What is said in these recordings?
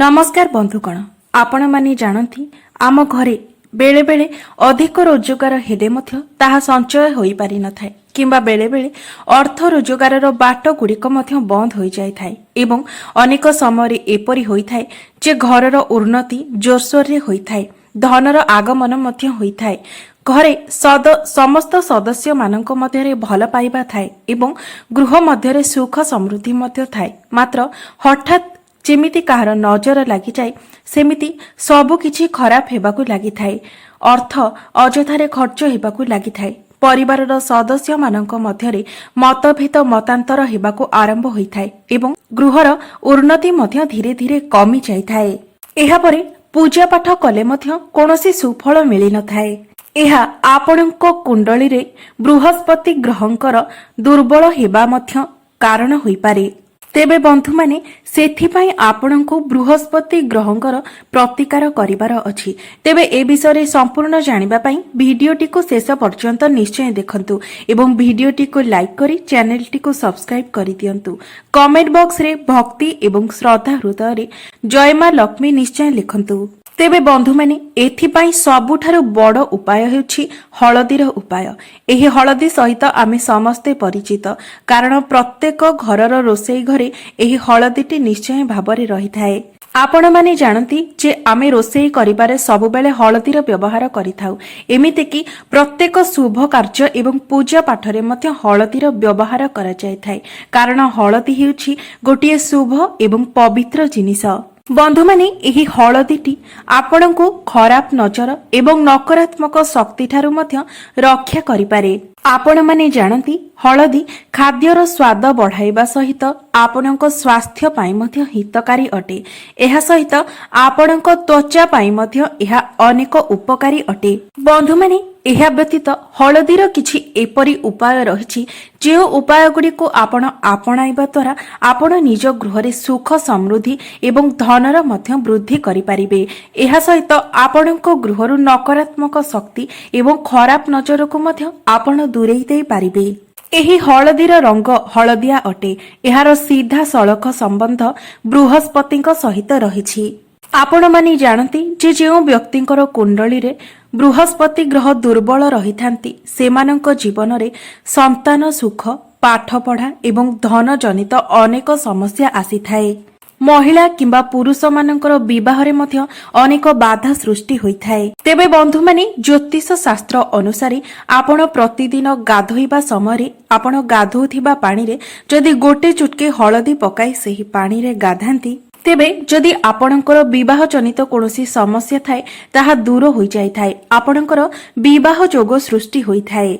नमस्कार बंधुगण आपण माने जानती आम घरे बेले बेले अधिक रोजगार हेले मध्य ताहा संचय होई पारि नथाय किंबा बेले बेले अर्थ रोजगार बाट गुड़िक मध्य बंद हो जाय थाय एवं अनेक समय एपरि होई थाय जे घरर उन्नति जोरसोर रे होई थाय धनर आगमन मध्य होई थाय घरे समस्त सदस्य मानक मध्यरे भल पाइबा थाय एवं गृह मध्यरे सुख समृद्धि मध्य थाय मात्र हठात जेमिति कहार नजर लगी जाए सेमिति सबु किछि खराब हेबाकु लागि थाए अर्थ अजथारे खर्च हेबाकु लागि थाए परिवारर सदस्य मानक मध्यरे मतभेद मतांतर हेबाकु आरंभ होइथाए एवं गृहर उन्नति मध्य धीरे धीरे कमी जाइथाए। एहा परे पूजा पाठ कले मध्य कोनोसी सुफल मिलि नथाए। एहा आपणको कुंडली रे बृहस्पति ग्रहंकर दुर्बल हेबा मध्य कारण होई पारे। तेबे बंधु माने सेथिपाई आपणको बृहस्पति ग्रहंकर प्रतिकार करिवार अछि। तेबे ए विषय संपूर्ण जानिबा पई भिडियोटी को शेष पर्यंत निश्चय देखंतु एवं भिडियोटी को लाइक करी चैनलटी को सब्सक्राइब करि दियंतु। कमेंट बॉक्स रे भक्ति एवं श्रद्धा हृदय रे जय मां लक्ष्मी निश्चय लिखंतु। तेबे बंधु माने एथिपाई सबुठारु बड़ उपाय हेउछि हळदीर उपाय। एही हळदी सहित आमे समस्ते परिचित कारण प्रत्येक घरर रोषेई घरे एही हळदीटी निश्चय भाबरे रही थाए। आपण माने जानती जे आमे रोषेई करिबारे सबुबेले हळदीर व्यवहार करिथाउ एमिति कि प्रत्येक शुभ कार्य एवं पूजा पाठरे मध्य हळदीर व्यवहार करा जाय थाए कारण हळदी हेउछि गोटिए शुभ एवं पवित्र जिनिस। बंधु माने एही हळदीटी आपणको खराब नजर एवं नकारात्मक शक्ति ठारू मध्य रक्षा करिपारे। आपण माने जानती हळदी खाद्यर स्वाद बढ़ाइबा सहित आपणको स्वास्थ्य पाई मध्य हितकारी अटे। एहा सहित आपणको त्वचा पाई मध्य एहा अनेक उपकारी अटे। बंधु माने एहा व्यतीत हळदीर किछि एपरि उपाय रहिछि जे उपाय गुडी को आपण आपणाइबा द्वारा आपण निज गृहरे सुख समृद्धि एवं धनर मध्य वृद्धि करि पारिबे। एहा सहित आपणको गृहरु नकारात्मक शक्ति एवं खराब नजर को मध्य आपण दूरेई देई पारिबे। एही हळदीर रंग हळदिया अटे। एहार सीधा सड़क संबंध बृहस्पतिଙ୍କ सहित रहिछि। आपण माने जानती जे जेउ व्यक्तिंकर कुंडली रे बृहस्पति ग्रह दुर्बल रहिथांती सेमानंक जीवन रे संतान सुख पाठ पढ़ा एवं धन जनित अनेक समस्या आसी थाए। महिला किंबा पुरुष मानकर विवाह रे मध्य अनेक बाधा सृष्टि होई थाए। तेबे बंधु माने ज्योतिष शास्त्र अनुसारे आपण प्रतिदिन गाधोइबा समय आपण गाधोथिबा पानी रे जदि गोटे चुटकी हळदी पकाई सेही पानी रे गाधांती तेबे जदि आपणकर विवाह जनित कोनोसी समस्या थाए ताहा दूर होई जाय थाए आपणकर विवाह जोग सृष्टि होई थाए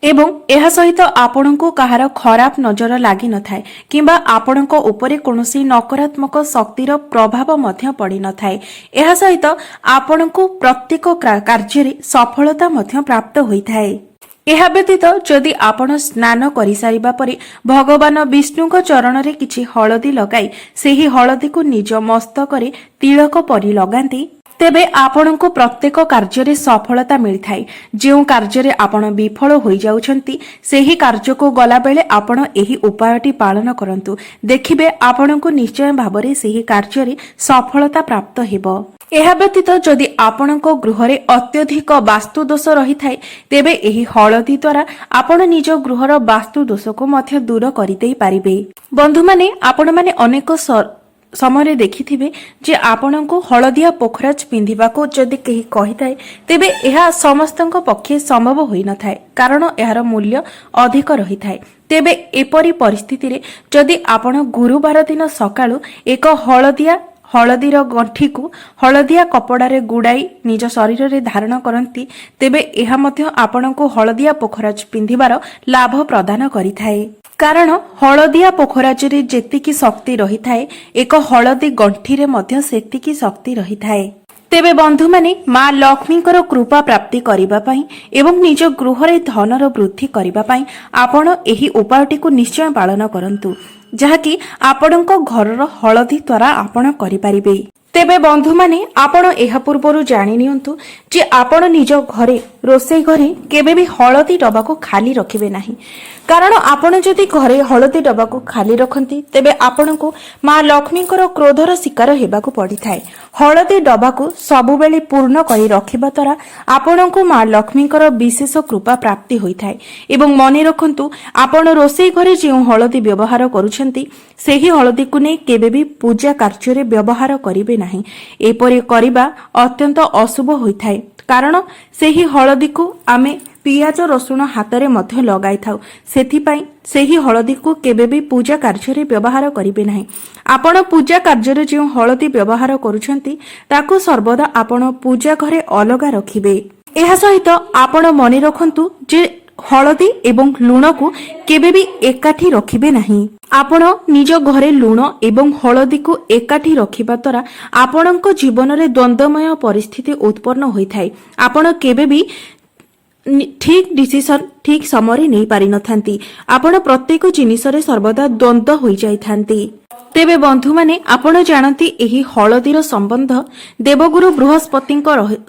एवं एहा सहित आपणको कहार खराब नजर लागि न थाए किंबा आपणको उपरे कोनोसी नकारात्मक शक्तिर प्रभाव मध्य पड़ी न थाए। एहा सहित आपणको प्रत्येक कार्य रे सफलता मध्य प्राप्त होई थाए। एहा व्यतीत जदि आपण स्नान करि सारिबा परे भगवान विष्णुक चरण रे किछि हळदी लगाई सेही हळदी को निज मस्तक रे तिलक परि लगांती तेबे आपणको प्रत्येक कार्य रे सफलता मिलि थाए। जेउ कार्य रे आपण विफल होई जाउछंती सेही कार्य को गला बेले आपण एही उपायटी पालन करंतु देखिबे आपणको निश्चय भाबरे सेही कार्य रे सफलता प्राप्त हेबो। एहा व्यतीत जदि आपणको गृहरे अत्यधिक वास्तु दोष रही थाए तेबे एही हळदी द्वारा आपण निज गृहर वास्तु दोष को मध्य दूर करि देई पारिबे। बंधु माने आपण माने अनेक समय देखिथिबे जे आपणको हळदिया पोखराज पिंधिबाको जदि केही कहिथाए तेबे एहा समस्तଙ୍କ पक्षे संभव होई न थाए कारण एहार मूल्य अधिक रही थाए। तेबे एपरि परिस्थिति रे जदि आपण गुरुवार दिन सकाळु एक हळदीर गंठी को हळदिया कपड़ा रे गुड़ाई निज शरीर रे धारण करंती तेबे एहा मध्य आपणको हळदिया पोखराज पिंधिबार लाभ प्रदान करि थाए कारण हळदिया पोखराज रे जेतिकी शक्ति रही थाए एक हळदी गंठी रे मध्य सेतिकी शक्ति रही थाए। तेबे बंधु माने मां लक्ष्मीकर कृपा प्राप्ति करिबा पई एवं निज गृह रे धनर वृद्धि करिबा पई आपण एही उपायटी को निश्चय पालन करंतु जहाकी आपणको घरर हळदी द्वारा आपण करि पारिबे। तेबे बंधु माने आपण एहा पूर्वरु जानि नियंतु ଯେ ଆପଣ ନିଜ ଘରେ ରୋଷେଇ ଘରେ କେବେ ବି ହଳଦୀ ଡବାକୁ ଖାଲି ରଖିବେ ନାହିଁ। କାରଣ ଆପଣ ଯଦି ଘରେ ହଳଦୀ ଡବାକୁ ଖାଲି ରଖନ୍ତି ତେବେ ଆପଣଙ୍କୁ ମା ଲକ୍ଷ୍ମୀଙ୍କର କ୍ରୋଧର ଶିକାର ହେବାକୁ ପଡ଼ିଥାଏ। ହଳଦୀ ଡବାକୁ ସବୁବେଳେ ପୂର୍ଣ୍ଣ କରି ରଖିବା ଦ୍ୱାରା ଆପଣଙ୍କୁ ମା ଲକ୍ଷ୍ମୀଙ୍କର ବିଶେଷ କୃପା ପ୍ରାପ୍ତି ହୋଇଥାଏ। ଏବଂ ମନେ ରଖନ୍ତୁ, ଆପଣ ରୋଷେଇ ଘରେ ଯେଉଁ ହଳଦୀ ବ୍ୟବହାର କରୁଛନ୍ତି ସେହି ହଳଦୀକୁ ନେଇ କେବେ ବି ପୂଜା କାର୍ଯ୍ୟରେ ବ୍ୟବହାର କରିବେ ନାହିଁ। ଏପରି କରିବା ଅତ୍ୟନ୍ତ ଅଶୁଭ ହୋଇଥାଏ। କାରଣ ସେହି ହଳଦୀକୁ ଆମେ ପିଆଜ ରସୁଣ ହାତରେ ମଧ୍ୟ ଲଗାଇଥାଉ। ସେଥିପାଇଁ ସେହି ହଳଦୀକୁ କେବେ ବି ପୂଜା କାର୍ଯ୍ୟରେ ବ୍ୟବହାର କରିବେ ନାହିଁ। ଆପଣ ପୂଜା କାର୍ଯ୍ୟରେ ଯେଉଁ ହଳଦୀ ବ୍ୟବହାର କରୁଛନ୍ତି ତାକୁ ସର୍ବଦା ଆପଣ ପୂଜା ଘରେ ଅଲଗା ରଖିବେ। ଏହା ସହିତ ଆପଣ ମନେ ରଖନ୍ତୁ ଯେ ହଳଦୀ ଏବଂ ଲୁଣକୁ କେବେ ବି ଏକାଠି ରଖିବେ ନାହିଁ। ଆପଣ ନିଜ ଘରେ ଲୁଣ ଏବଂ ହଳଦୀକୁ ଏକାଠି ରଖିବା ଦ୍ୱାରା ଆପଣଙ୍କ ଜୀବନରେ ଦ୍ୱନ୍ଦ୍ୱମୟ ପରିସ୍ଥିତି ଉତ୍ପନ୍ନ ହୋଇଥାଏ। ଆପଣ କେବେ ବି ଠିକ୍ ଡିସିସନ ଠିକ୍ ସମୟରେ ନେଇପାରିନଥାନ୍ତି। ଆପଣ ପ୍ରତ୍ୟେକ ଜିନିଷରେ ସର୍ବଦା ଦ୍ୱନ୍ଦ୍ୱ ହୋଇଯାଇଥାନ୍ତି। ତେବେ ବନ୍ଧୁମାନେ, ଆପଣ ଜାଣନ୍ତି ଏହି ହଳଦୀର ସମ୍ବନ୍ଧ ଦେବଗୁରୁ ବୃହସ୍ପତିଙ୍କ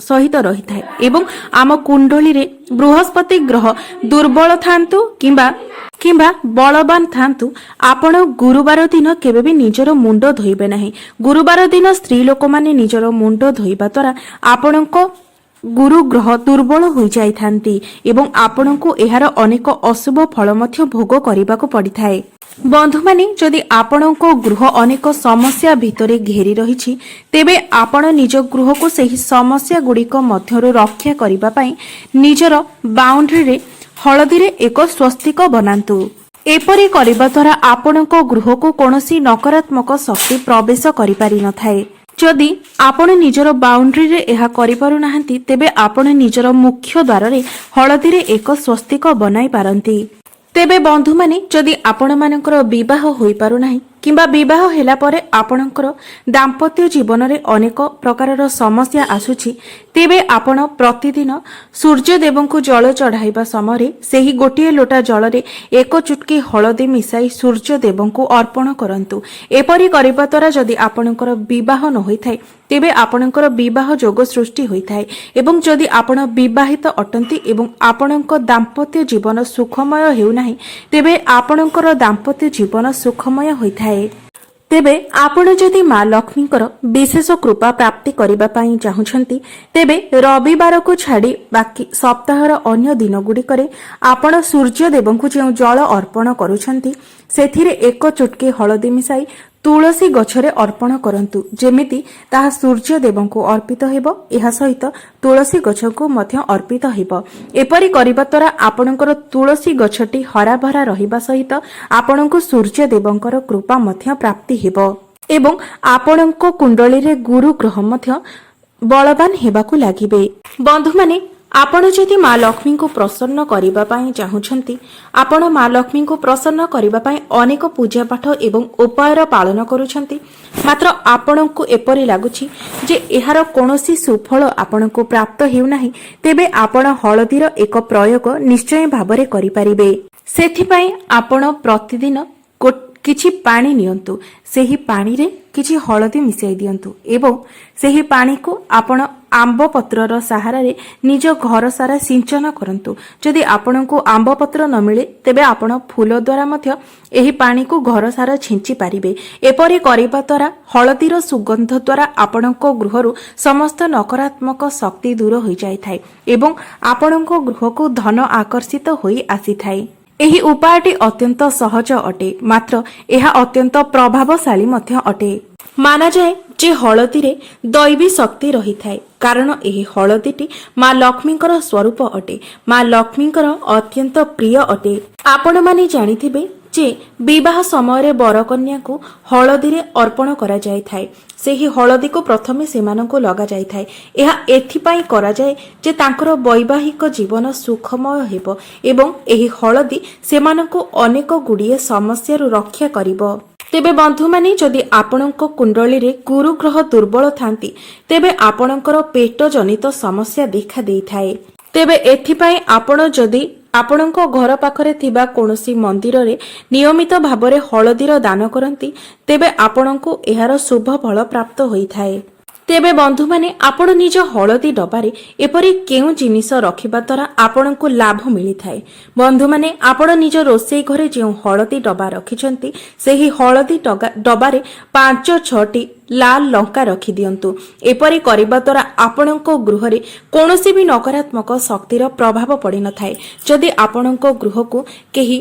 ସହିତ ରହିଥାଏ ଏବଂ ଆମ କୁଣ୍ଡଳୀରେ ବୃହସ୍ପତି ଗ୍ରହ ଦୁର୍ବଳ ଥାନ୍ତୁ କିମ୍ବା ବଳବାନ ଥାନ୍ତୁ, ଆପଣ ଗୁରୁବାର ଦିନ କେବେ ବି ନିଜର ମୁଣ୍ଡ ଧୋଇବେ ନାହିଁ। ଗୁରୁବାର ଦିନ ସ୍ତ୍ରୀ ଲୋକମାନେ ନିଜର ମୁଣ୍ଡ ଧୋଇବା ଦ୍ୱାରା ଆପଣଙ୍କ ଗୁରୁ ଗ୍ରହ ଦୁର୍ବଳ ହୋଇଯାଇଥାନ୍ତି ଏବଂ ଆପଣଙ୍କୁ ଏହାର ଅନେକ ଅଶୁଭ ଫଳ ମଧ୍ୟ ଭୋଗ କରିବାକୁ ପଡ଼ିଥାଏ। ବନ୍ଧୁମାନେ, ଯଦି ଆପଣଙ୍କ ଗୃହ ଅନେକ ସମସ୍ୟା ଭିତରେ ଘେରି ରହିଛି ତେବେ ଆପଣ ନିଜ ଗୃହକୁ ସେହି ସମସ୍ୟା ଗୁଡ଼ିକ ମଧ୍ୟରୁ ରକ୍ଷା କରିବା ପାଇଁ ନିଜର ବାଉଣ୍ଡ୍ରିରେ ହଳଦୀରେ ଏକ ସ୍ୱସ୍ତିକ ବନାନ୍ତୁ। ଏପରି କରିବା ଦ୍ୱାରା ଆପଣଙ୍କ ଗୃହକୁ କୌଣସି ନକାରାତ୍ମକ ଶକ୍ତି ପ୍ରବେଶ କରିପାରିନଥାଏ। ଯଦି ଆପଣ ନିଜର ବାଉଣ୍ଡ୍ରିରେ ଏହା କରିପାରୁନାହାନ୍ତି ତେବେ ଆପଣ ନିଜର ମୁଖ୍ୟ ଦ୍ୱାରରେ ହଳଦୀରେ ଏକ ସ୍ୱସ୍ତିକ ବନାଇ ପାରନ୍ତି। ତେବେ ବନ୍ଧୁମାନେ, ଯଦି ଆପଣମାନଙ୍କର ବିବାହ ହୋଇପାରୁନାହିଁ କିମ୍ବା ବିବାହ ହେଲା ପରେ ଆପଣଙ୍କର ଦାମ୍ପତ୍ୟ ଜୀବନରେ ଅନେକ ପ୍ରକାରର ସମସ୍ୟା ଆସୁଛି ତେବେ ଆପଣ ପ୍ରତିଦିନ ସୂର୍ଯ୍ୟଦେବଙ୍କୁ ଜଳ ଚଢ଼ାଇବା ସମୟରେ ସେହି ଗୋଟିଏ ଲୋଟା ଜଳରେ ଏକ ଚୁଟକି ହଳଦୀ ମିଶାଇ ସୂର୍ଯ୍ୟଦେବଙ୍କୁ ଅର୍ପଣ କରନ୍ତୁ। ଏପରି କରିବା ଦ୍ୱାରା ଯଦି ଆପଣଙ୍କର ବିବାହ ନ ହୋଇଥାଏ ତେବେ ଆପଣଙ୍କର ବିବାହ ଯୋଗ ସୃଷ୍ଟି ହୋଇଥାଏ ଏବଂ ଯଦି ଆପଣ ବିବାହିତ ଅଟନ୍ତି ଏବଂ ଆପଣଙ୍କ ଦାମ୍ପତ୍ୟ ଜୀବନ ସୁଖମୟ ହେଉନାହିଁ ତେବେ ଆପଣଙ୍କର ଦାମ୍ପତ୍ୟ ଜୀବନ ସୁଖମୟ ହୋଇଥାଏ। ତେବେ ଆପଣ ଯଦି ମା ଲକ୍ଷ୍ମୀଙ୍କର ବିଶେଷ କୃପା ପ୍ରାପ୍ତି କରିବା ପାଇଁ ଚାହୁଁଛନ୍ତି ତେବେ ରବିବାରକୁ ଛାଡ଼ି ବାକି ସପ୍ତାହର ଅନ୍ୟ ଦିନଗୁଡ଼ିକରେ ଆପଣ ସୂର୍ଯ୍ୟଦେବଙ୍କୁ ଯେଉଁ ଜଳ ଅର୍ପଣ କରୁଛନ୍ତି ସେଥିରେ ଏକ ଚୁଟକି ହଳଦୀ ମିଶାଇ ତୁଳସୀ ଗଛରେ ଅର୍ପଣ କରନ୍ତୁ, ଯେମିତି ତାହା ସୂର୍ଯ୍ୟଦେବଙ୍କୁ ଅର୍ପିତ ହେବ। ଏହା ସହିତ ତୁଳସୀ ଗଛକୁ ମଧ୍ୟ ଅର୍ପିତ ହେବ। ଏପରି କରିବା ଦ୍ୱାରା ଆପଣଙ୍କର ତୁଳସୀ ଗଛଟି ହରାଭରା ରହିବା ସହିତ ଆପଣଙ୍କୁ ସୂର୍ଯ୍ୟଦେବଙ୍କର କୃପା ମଧ୍ୟ ପ୍ରାପ୍ତି ହେବ ଏବଂ ଆପଣଙ୍କ କୁଣ୍ଡଳୀରେ ଗୁରୁ ଗ୍ରହ ମଧ୍ୟ ବଳବାନ ହେବାକୁ ଲାଗିବେ। ବନ୍ଧୁମାନେ, ଆପଣ ଯଦି ମା ଲକ୍ଷ୍ମୀଙ୍କୁ ପ୍ରସନ୍ନ କରିବା ପାଇଁ ଚାହୁଁଛନ୍ତି, ଆପଣ ମା ଲକ୍ଷ୍ମୀଙ୍କୁ ପ୍ରସନ୍ନ କରିବା ପାଇଁ ଅନେକ ପୂଜାପାଠ ଏବଂ ଉପାୟର ପାଳନ କରୁଛନ୍ତି, ମାତ୍ର ଆପଣଙ୍କୁ ଏପରି ଲାଗୁଛି ଯେ ଏହାର କୌଣସି ସୁଫଳ ଆପଣଙ୍କୁ ପ୍ରାପ୍ତ ହେଉନାହିଁ, ତେବେ ଆପଣ ହଳଦୀର ଏକ ପ୍ରୟୋଗ ନିଶ୍ଚୟ ଭାବରେ କରିପାରିବେ। ସେଥିପାଇଁ ଆପଣ ପ୍ରତିଦିନ କିଛି ପାଣି ନିଅନ୍ତୁ, ସେହି ପାଣିରେ କିଛି ହଳଦୀ ମିଶାଇ ଦିଅନ୍ତୁ ଏବଂ ସେହି ପାଣିକୁ ଆପଣ ଆମ୍ବ ପତ୍ରର ସାହାରାରେ ନିଜ ଘର ସାରା ସିଞ୍ଚନ କରନ୍ତୁ। ଯଦି ଆପଣଙ୍କୁ ଆମ୍ବ ପତ୍ର ନ ମିଳେ ତେବେ ଆପଣ ଫୁଲ ଦ୍ୱାରା ମଧ୍ୟ ଏହି ପାଣିକୁ ଘର ସାରା ଛିଞ୍ଚି ପାରିବେ। ଏପରି କରିବା ଦ୍ୱାରା ହଳଦୀର ସୁଗନ୍ଧ ଦ୍ୱାରା ଆପଣଙ୍କ ଗୃହରୁ ସମସ୍ତ ନକାରାତ୍ମକ ଶକ୍ତି ଦୂର ହୋଇଯାଇଥାଏ ଏବଂ ଆପଣଙ୍କ ଗୃହକୁ ଧନ ଆକର୍ଷିତ ହୋଇ ଆସିଥାଏ। ଏହି ଉପାୟଟି ଅତ୍ୟନ୍ତ ସହଜ ଅଟେ, ମାତ୍ର ଏହା ଅତ୍ୟନ୍ତ ପ୍ରଭାବଶାଳୀ ମଧ୍ୟ ଅଟେ। ମାନାଯାଏ ଯେ ହଳଦୀରେ ଦୈବୀ ଶକ୍ତି ରହିଥାଏ, କାରଣ ଏହି ହଳଦୀଟି ମା ଲକ୍ଷ୍ମୀଙ୍କର ସ୍ୱରୂପ ଅଟେ, ମା ଲକ୍ଷ୍ମୀଙ୍କର ଅତ୍ୟନ୍ତ ପ୍ରିୟ ଅଟେ। ଆପଣମାନେ ଜାଣିଥିବେ ଯେ ବିବାହ ସମୟରେ ବରକନ୍ୟାକୁ ହଳଦୀରେ ଅର୍ପଣ କରାଯାଇଥାଏ। ସେହି ହଳଦୀକୁ ପ୍ରଥମେ ସେମାନଙ୍କୁ ଲଗାଯାଇଥାଏ। ଏହା ଏଥିପାଇଁ କରାଯାଏ ଯେ ତାଙ୍କର ବୈବାହିକ ଜୀବନ ସୁଖମୟ ହେବ ଏବଂ ଏହି ହଳଦୀ ସେମାନଙ୍କୁ ଅନେକ ଗୁଡ଼ିଏ ସମସ୍ୟାରୁ ରକ୍ଷା କରିବ। ତେବେ ବନ୍ଧୁମାନେ, ଯଦି ଆପଣଙ୍କ କୁଣ୍ଡଳୀରେ ଗୁରୁ ଗ୍ରହ ଦୁର୍ବଳ ଥାନ୍ତି ତେବେ ଆପଣଙ୍କର ପେଟ ଜନିତ ସମସ୍ୟା ଦେଖା ଦେଇଥାଏ। ତେବେ ଏଥିପାଇଁ ଆପଣ ଯଦି ଆପଣଙ୍କ ଘର ପାଖରେ ଥିବା କୌଣସି ମନ୍ଦିରରେ ନିୟମିତ ଭାବରେ ହଳଦୀର ଦାନ କରନ୍ତି ତେବେ ଆପଣଙ୍କୁ ଏହାର ଶୁଭ ଫଳ ପ୍ରାପ୍ତ ହୋଇଥାଏ। ତେବେ ବନ୍ଧୁମାନେ ଆପଣ ନିଜ ହଳଦୀ ଡବାରେ ଏପରି କେଉଁ ଜିନିଷ ରଖିବା ଦ୍ୱାରା ଆପଣଙ୍କୁ ଲାଭ ମିଳିଥାଏ? ବନ୍ଧୁମାନେ ଆପଣ ନିଜ ରୋଷେଇ ଘରେ ଯେଉଁ ହଳଦୀ ଡବା ରଖିଛନ୍ତି ସେହି ହଳଦୀ ଡବାରେ 5-6ଟି ଲାଲ ଲଙ୍କା ରଖିଦିଅନ୍ତୁ। ଏପରି କରିବା ଦ୍ୱାରା ଆପଣଙ୍କ ଗୃହରେ କୌଣସି ବି ନକାରାତ୍ମକ ଶକ୍ତିର ପ୍ରଭାବ ପଡ଼ିନଥାଏ। ଯଦି ଆପଣଙ୍କ ଗୃହକୁ କେହି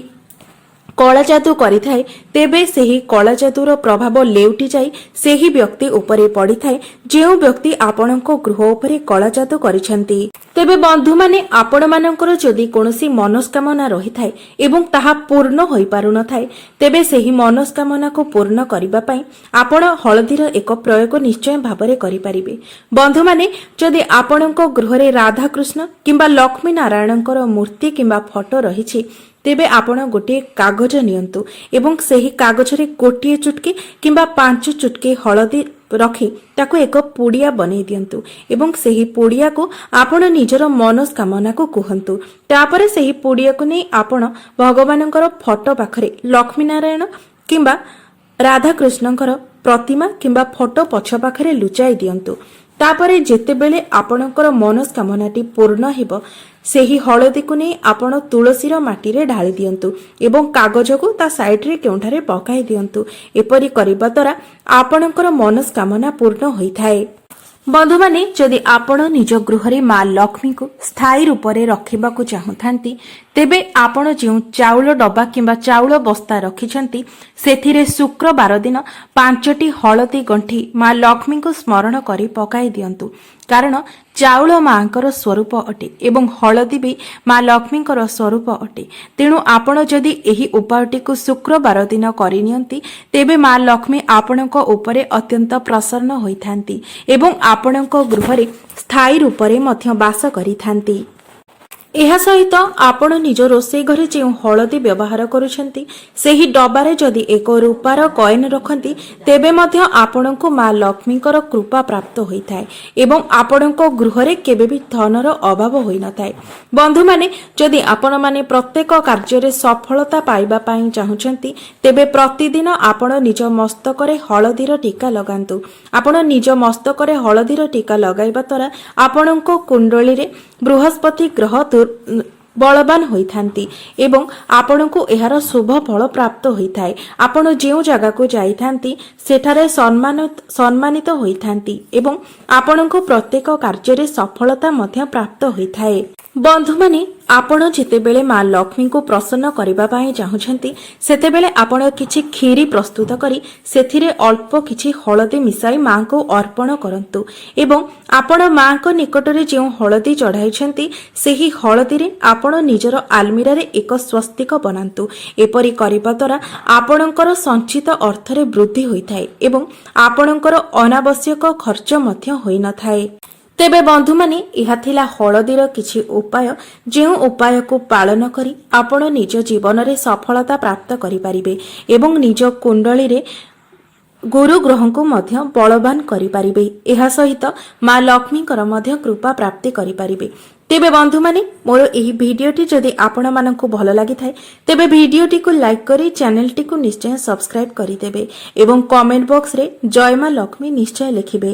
କଳାଜାଦୁ କରିଥାଏ ତେବେ ସେହି କଳାଜାଦୁର ପ୍ରଭାବ ଲେଉଟି ଯାଇ ସେହି ବ୍ୟକ୍ତି ଉପରେ ପଡ଼ିଥାଏ ଯେଉଁ ବ୍ୟକ୍ତି ଆପଣଙ୍କ ଗୃହ ଉପରେ କଳାଜାଦୁ କରିଛନ୍ତି। ତେବେ ବନ୍ଧୁମାନେ ଆପଣମାନଙ୍କର ଯଦି କୌଣସି ମନସ୍କାମନା ରହିଥାଏ ଏବଂ ତାହା ପୂର୍ଣ୍ଣ ହୋଇପାରୁନଥାଏ ତେବେ ସେହି ମନସ୍କାମନାକୁ ପୂର୍ଣ୍ଣ କରିବା ପାଇଁ ଆପଣ ହଳଦୀର ଏକ ପ୍ରୟୋଗ ନିଶ୍ଚୟ ଭାବରେ କରିପାରିବେ। ବନ୍ଧୁମାନେ ଯଦି ଆପଣଙ୍କ ଗୃହରେ ରାଧାକୃଷ୍ଣ କିମ୍ବା ଲକ୍ଷ୍ମୀ ନାରାୟଣଙ୍କର ମୂର୍ତ୍ତି କିମ୍ବା ଫଟୋ ରହିଛି ତେବେ ଆପଣ ଗୋଟିଏ କାଗଜ ନିଅନ୍ତୁ ଏବଂ ସେହି କାଗଜରେ ଗୋଟିଏ ଚୁଟକି କିମ୍ବା 5 ଚୁଟକି ହଳଦୀ ରଖି ତାକୁ ଏକ ପୁଡ଼ିଆ ବନେଇ ଦିଅନ୍ତୁ ଏବଂ ସେହି ପୁଡ଼ିଆକୁ ଆପଣ ନିଜର ମନସ୍କାମନାକୁ କୁହନ୍ତୁ। ତାପରେ ସେହି ପୁଡ଼ିଆକୁ ନେଇ ଆପଣ ଭଗବାନଙ୍କର ଫଟୋ ପାଖରେ ଲକ୍ଷ୍ମୀ ନାରାୟଣ କିମ୍ବା ରାଧାକୃଷ୍ଣଙ୍କର ପ୍ରତିମା କିମ୍ବା ଫଟୋ ପଛ ପାଖରେ ଲୁଚାଇ ଦିଅନ୍ତୁ। ତାପରେ ଯେତେବେଳେ ଆପଣଙ୍କର ମନସ୍କାମନାଟି ପୂର୍ଣ୍ଣ ହେବ ସେହି ହଳଦୀକୁ ନେଇ ଆପଣ ତୁଳସୀର ମାଟିରେ ଢାଳି ଦିଅନ୍ତୁ ଏବଂ କାଗଜକୁ ତା ସାଇଡରେ କେଉଁଠାରେ ପକାଇ ଦିଅନ୍ତୁ। ଏପରି କରିବା ଦ୍ୱାରା ଆପଣଙ୍କର ମନସ୍କାମନା ପୂର୍ଣ୍ଣ ହୋଇଥାଏ। ବନ୍ଧୁମାନେ ଯଦି ଆପଣ ନିଜ ଗୃହରେ ମା ଲକ୍ଷ୍ମୀଙ୍କୁ ସ୍ଥାୟୀ ରୂପରେ ରଖିବାକୁ ଚାହୁଁଥାନ୍ତି ତେବେ ଆପଣ ଯେଉଁ ଚାଉଳ ଡବା କିମ୍ବା ଚାଉଳ ବସ୍ତା ରଖିଛନ୍ତି ସେଥିରେ ଶୁକ୍ରବାର ଦିନ 5ଟି ହଳଦୀ ଗଣ୍ଠି ମା ଲକ୍ଷ୍ମୀଙ୍କୁ ସ୍ମରଣ କରି ପକାଇ ଦିଅନ୍ତୁ। କାରଣ ଚାଉଳ ମାଙ୍କର ସ୍ୱରୂପ ଅଟେ ଏବଂ ହଳଦୀ ବି ମା ଲକ୍ଷ୍ମୀଙ୍କର ସ୍ୱରୂପ ଅଟେ। ତେଣୁ ଆପଣ ଯଦି ଏହି ଉପାୟଟିକୁ ଶୁକ୍ରବାର ଦିନ କରିନିଅନ୍ତି ତେବେ ମା ଲକ୍ଷ୍ମୀ ଆପଣଙ୍କ ଉପରେ ଅତ୍ୟନ୍ତ ପ୍ରସନ୍ନ ହୋଇଥାନ୍ତି ଏବଂ ଆପଣଙ୍କ ଗୃହରେ ସ୍ଥାୟୀ ରୂପରେ ମଧ୍ୟ ବାସ କରିଥାନ୍ତି। ଏହା ସହିତ ଆପଣ ନିଜ ରୋଷେଇ ଘରେ ଯେଉଁ ହଳଦୀ ବ୍ୟବହାର କରୁଛନ୍ତି ସେହି ଡବାରେ ଯଦି ଏକ ରୂପାର କଏନ ରଖନ୍ତି ତେବେ ମଧ୍ୟ ଆପଣଙ୍କୁ ମା ଲକ୍ଷ୍ମୀଙ୍କର କୃପା ପ୍ରାପ୍ତ ହୋଇଥାଏ ଏବଂ ଆପଣଙ୍କ ଗୃହରେ କେବେ ବି ଧନର ଅଭାବ ହୋଇନଥାଏ। ବନ୍ଧୁମାନେ ଯଦି ଆପଣମାନେ ପ୍ରତ୍ୟେକ କାର୍ଯ୍ୟରେ ସଫଳତା ପାଇବା ପାଇଁ ଚାହୁଁଛନ୍ତି ତେବେ ପ୍ରତିଦିନ ଆପଣ ନିଜ ମସ୍ତକରେ ହଳଦୀର ଟୀକା ଲଗାନ୍ତୁ। ଆପଣ ନିଜ ମସ୍ତକରେ ହଳଦୀର ଟୀକା ଲଗାଇବା ଦ୍ୱାରା ଆପଣଙ୍କ କୁଣ୍ଡଳୀରେ ବୃହସ୍ପତି ଗ୍ରହ ବଳବାନ ହୋଇଥାନ୍ତି ଏବଂ ଆପଣଙ୍କୁ ଏହାର ଶୁଭ ଫଳ ପ୍ରାପ୍ତ ହୋଇଥାଏ। ଆପଣ ଯେଉଁ ଜାଗାକୁ ଯାଇଥାନ୍ତି ସେଠାରେ ସମ୍ମାନିତ ହୋଇଥାନ୍ତି ଏବଂ ଆପଣଙ୍କୁ ପ୍ରତ୍ୟେକ କାର୍ଯ୍ୟରେ ସଫଳତା ମଧ୍ୟ ପ୍ରାପ୍ତ ହୋଇଥାଏ। ବନ୍ଧୁମାନେ ଆପଣ ଯେତେବେଳେ ମା ଲକ୍ଷ୍ମୀଙ୍କୁ ପ୍ରସନ୍ନ କରିବା ପାଇଁ ଚାହୁଁଛନ୍ତି ସେତେବେଳେ ଆପଣ କିଛି କ୍ଷୀରି ପ୍ରସ୍ତୁତ କରି ସେଥିରେ ଅଳ୍ପ କିଛି ହଳଦୀ ମିଶାଇ ମାଙ୍କୁ ଅର୍ପଣ କରନ୍ତୁ ଏବଂ ଆପଣ ମାଙ୍କ ନିକଟରେ ଯେଉଁ ହଳଦୀ ଚଢ଼ାଇଛନ୍ତି ସେହି ହଳଦୀରେ ଆପଣ ନିଜର ଆଲମିରାରେ ଏକ ସ୍ୱସ୍ତିକ ବନାନ୍ତୁ। ଏପରି କରିବା ଦ୍ୱାରା ଆପଣଙ୍କର ସଞ୍ଚିତ ଅର୍ଥରେ ବୃଦ୍ଧି ହୋଇଥାଏ ଏବଂ ଆପଣଙ୍କର ଅନାବଶ୍ୟକ ଖର୍ଚ୍ଚ ମଧ୍ୟ ହୋଇନଥାଏ। ତେବେ ବନ୍ଧୁମାନେ ଏହା ଥିଲା ହଳଦୀର କିଛି ଉପାୟ ଯେଉଁ ଉପାୟକୁ ପାଳନ କରି ଆପଣ ନିଜ ଜୀବନରେ ସଫଳତା ପ୍ରାପ୍ତ କରିପାରିବେ ଏବଂ ନିଜ କୁଣ୍ଡଳୀରେ ଗୁରୁ ଗ୍ରହଙ୍କୁ ମଧ୍ୟ ବଳବାନ କରିପାରିବେ। ଏହା ସହିତ ମା ଲକ୍ଷ୍ମୀଙ୍କର ମଧ୍ୟ କୃପା ପ୍ରାପ୍ତି କରିପାରିବେ। ତେବେ ବନ୍ଧୁମାନେ ମୋର ଏହି ଭିଡିଓଟି ଯଦି ଆପଣମାନଙ୍କୁ ଭଲ ଲାଗିଥାଏ ତେବେ ଭିଡିଓଟିକୁ ଲାଇକ୍ କରି ଚ୍ୟାନେଲଟିକୁ ନିଶ୍ଚୟ ସବସ୍କ୍ରାଇବ୍ କରିଦେବେ ଏବଂ କମେଣ୍ଟ ବକ୍ସରେ ଜୟ ମା ଲକ୍ଷ୍ମୀ ନିଶ୍ଚୟ ଲେଖିବେ।